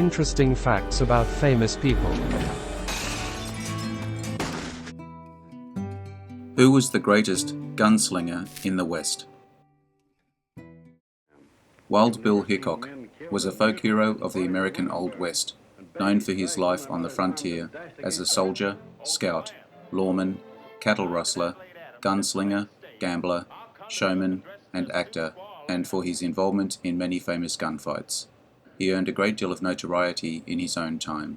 interesting facts about famous people. Who was the greatest gunslinger in the West? Wild Bill Hickok was a folk hero of the American Old West, known for his life on the frontier as a soldier, scout, lawman, cattle rustler, gunslinger, gambler, showman, and actor, and for his involvement in many famous gunfights. He earned a great deal of notoriety in his own time,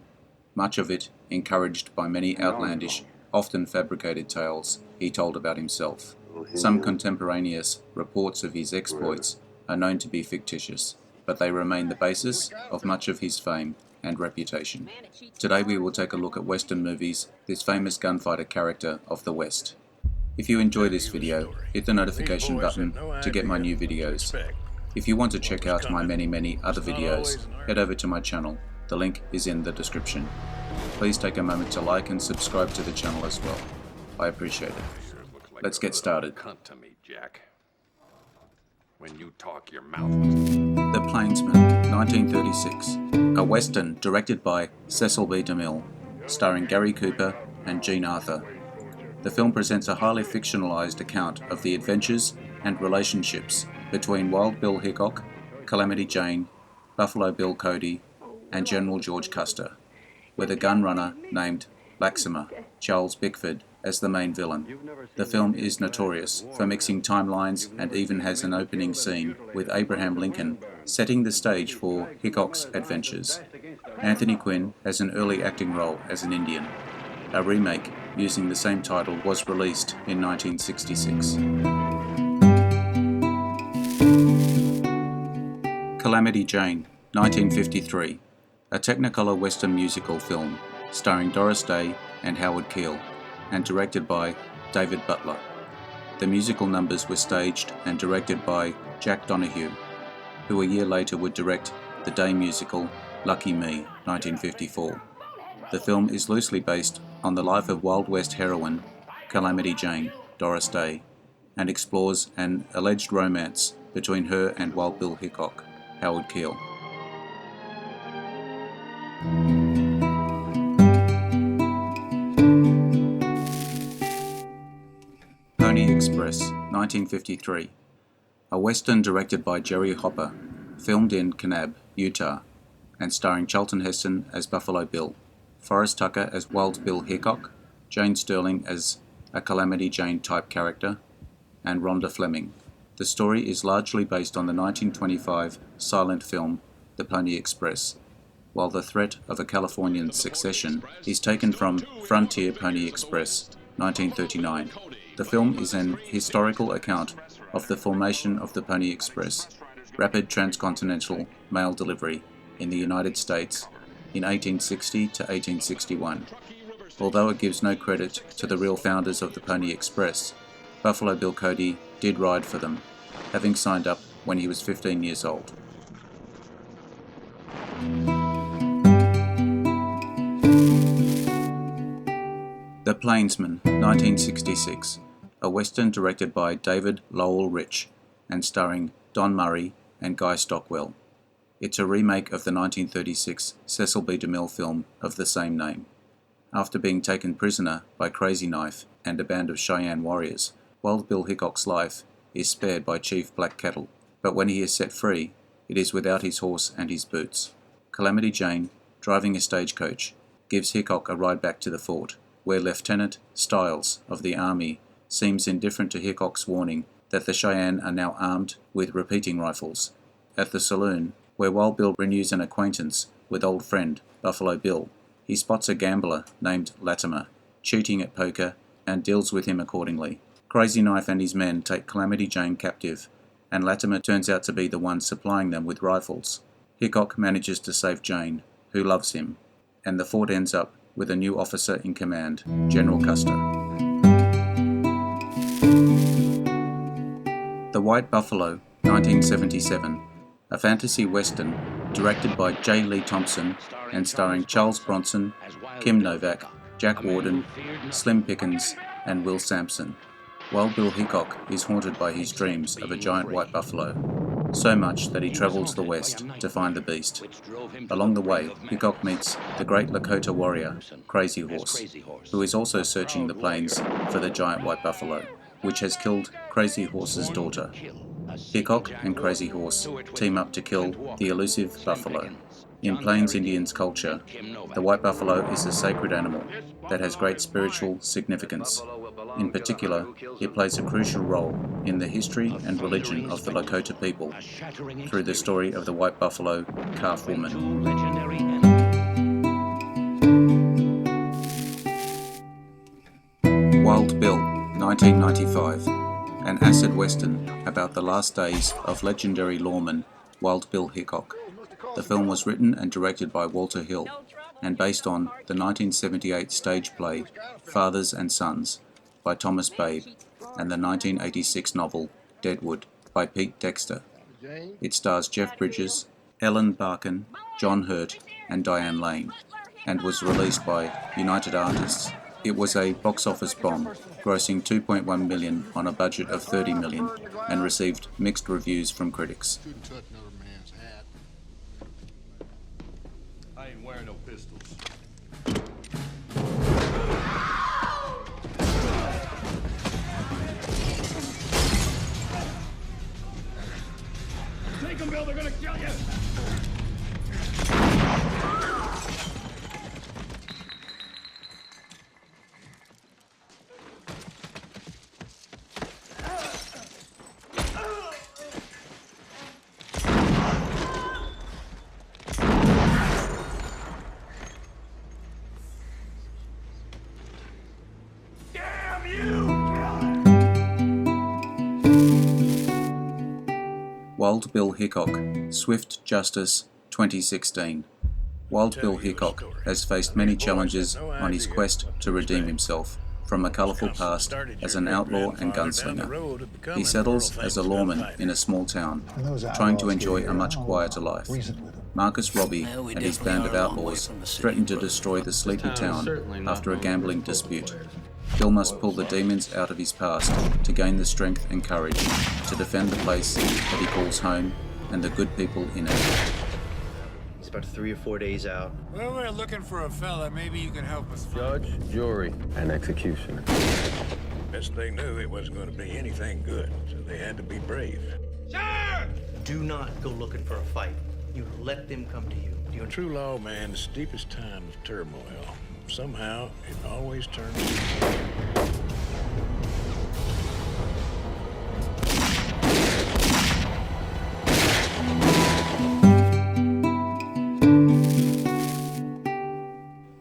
much of it encouraged by many outlandish, often fabricated tales he told about himself. Some contemporaneous reports of his exploits are known to be fictitious, but they remain the basis of much of his fame and reputation. Today we will take a look at Western movies, this famous gunfighter character of the West. If you enjoy this video, hit the notification button to get my new videos. If you want to check out my many other videos, head over to my channel. The link is in the description. Please take a moment to like and subscribe to the channel as well. I appreciate it. Let's get started. When you talk, your mouth. The Plainsman, 1936. A Western directed by Cecil B. DeMille, starring Gary Cooper and Jean Arthur. The film presents a highly fictionalized account of the adventures and relationships between Wild Bill Hickok, Calamity Jane, Buffalo Bill Cody, and General George Custer, with a gun runner named Laxima, Charles Bickford, as the main villain. The film is notorious for mixing timelines and even has an opening scene with Abraham Lincoln setting the stage for Hickok's adventures. Anthony Quinn has an early acting role as an Indian. A remake using the same title was released in 1966. Calamity Jane, 1953. A Technicolor Western musical film starring Doris Day and Howard Keel, and directed by David Butler. The musical numbers were staged and directed by Jack Donahue, who a year later would direct the day musical Lucky Me, 1954. The film is loosely based on the life of Wild West heroine Calamity Jane, Doris Day, and explores an alleged romance between her and Wild Bill Hickok, Howard Keel. Pony Express, 1953. A Western directed by Jerry Hopper, filmed in Kanab, Utah, and starring Charlton Heston as Buffalo Bill, Forrest Tucker as Wild Bill Hickok, Jane Sterling as a Calamity Jane type character, and Rhonda Fleming. The story is largely based on the 1925 silent film The Pony Express, while the threat of a Californian secession is taken from Frontier Pony Express, 1939. The film is an historical account of the formation of the Pony Express, rapid transcontinental mail delivery in the United States in 1860 to 1861. Although it gives no credit to the real founders of the Pony Express, Buffalo Bill Cody did ride for them, having signed up when he was 15 years old. The Plainsman, 1966. A Western directed by David Lowell Rich and starring Don Murray and Guy Stockwell. It's a remake of the 1936 Cecil B. DeMille film of the same name. After being taken prisoner by Crazy Knife and a band of Cheyenne warriors, Wild Bill Hickok's life is spared by Chief Black Kettle, but when he is set free, it is without his horse and his boots. Calamity Jane, driving a stagecoach, gives Hickok a ride back to the fort, where Lieutenant Stiles of the Army seems indifferent to Hickok's warning that the Cheyenne are now armed with repeating rifles. At the saloon, where Wild Bill renews an acquaintance with old friend Buffalo Bill, he spots a gambler named Latimer, cheating at poker, and deals with him accordingly. Crazy Knife and his men take Calamity Jane captive, and Latimer turns out to be the one supplying them with rifles. Hickok manages to save Jane, who loves him, and the fort ends up with a new officer in command, General Custer. The White Buffalo, 1977. A fantasy western directed by J. Lee Thompson and starring Charles Bronson, Kim Novak, Jack Warden, Slim Pickens, and Will Sampson. Wild Bill Hickok is haunted by his dreams of a giant white buffalo, so much that he travelled to the west to find the beast. Along the way, Hickok meets the great Lakota warrior, Crazy Horse, who is also searching the plains for the giant white buffalo, which has killed Crazy Horse's daughter. Hickok and Crazy Horse team up to kill the elusive buffalo. In Plains Indians culture, the white buffalo is a sacred animal that has great spiritual significance. In particular, it plays a crucial role in the history and religion of the Lakota people through the story of the white buffalo calf woman. Wild Bill, 1995, an acid western about the last days of legendary lawman Wild Bill Hickok. The film was written and directed by Walter Hill and based on the 1978 stage play Fathers and Sons by Thomas Babe and the 1986 novel Deadwood by Pete Dexter. It stars Jeff Bridges, Ellen Barkin, John Hurt and Diane Lane, and was released by United Artists. It was a box office bomb, grossing $2.1 million on a budget of $30 million, and received mixed reviews from critics. I ain't wearing no pistols. Take them, Bill, they're gonna kill you! Wild Bill Hickok, Swift Justice, 2016. Wild Bill Hickok has faced many challenges on his quest to redeem himself from a colourful past as an outlaw and gunslinger. He settles as a lawman in a small town, trying to enjoy a much quieter life. Marcus Robbie and his band of outlaws threaten to destroy the sleepy town after a gambling dispute. Bill must pull the demons out of his past to gain the strength and courage to defend the place that he calls home and the good people in it. He's about 3 or 4 days out. Well, we're looking for a fella. Maybe you can help us. Judge, jury, and executioner. Best they knew it wasn't going to be anything good, so they had to be brave. Sir! Do not go looking for a fight. You let them come to you. A true lawman's deepest time of turmoil. Somehow, it always turns.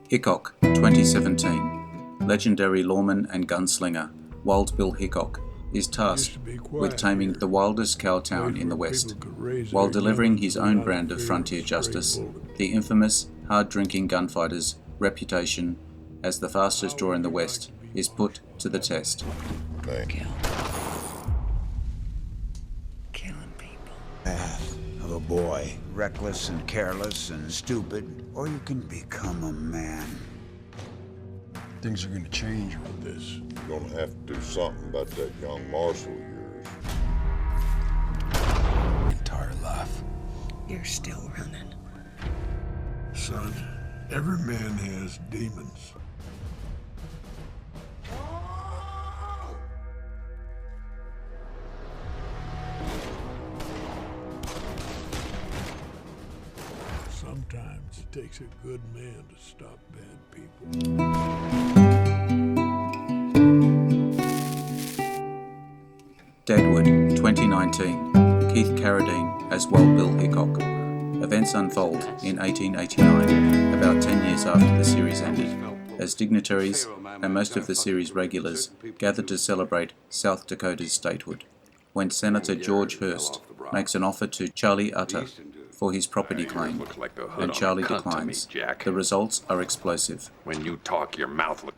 Hickok, 2017. Legendary lawman and gunslinger Wild Bill Hickok is tasked with taming the wildest cow town in the West, while delivering his own brand of frontier justice. The infamous, hard-drinking gunfighter's reputation as the fastest draw in the West is put to the test. Killing people. Path of a boy, reckless and careless and stupid, or you can become a man. Things are going to change with this. You're gonna have to do something about that young marshal of yours. Entire life. You're still running. Son, every man has demons. Sometimes it takes a good man to stop bad people. Deadwood, 2019. Keith Carradine as Wild Bill Hickok. Events unfold in 1889, about 10 years after the series ended, as dignitaries and most of the series regulars gathered to celebrate South Dakota's statehood, when Senator George Hurst makes an offer to Charlie Utter for his property claim, and Charlie declines. The results are explosive. When you talk, your mouth look.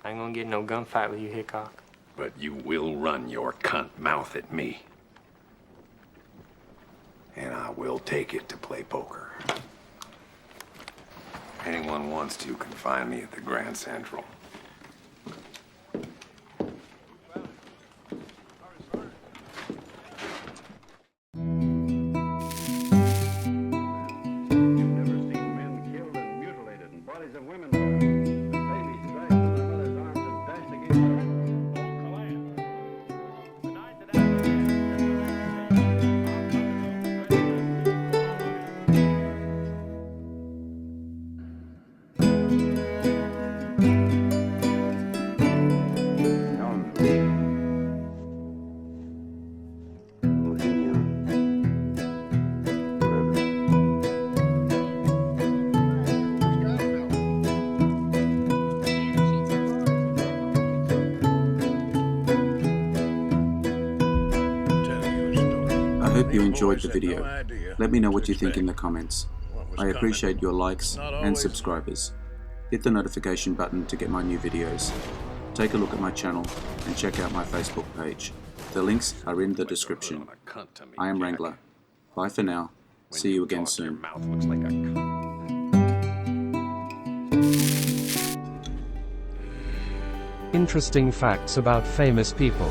I ain't gonna get no gunfight with you, Hickok. But you will run your cunt mouth at me. And I will take it to play poker. Anyone wants to can find me at the Grand Central. hope you enjoyed the video. Let me know what you think in the comments. I appreciate your likes and subscribers. Hit the notification button to get my new videos. Take a look at my channel and check out my Facebook page. The links are in the description. I am Wrangler. Bye for now. See you again soon. Interesting facts about famous people.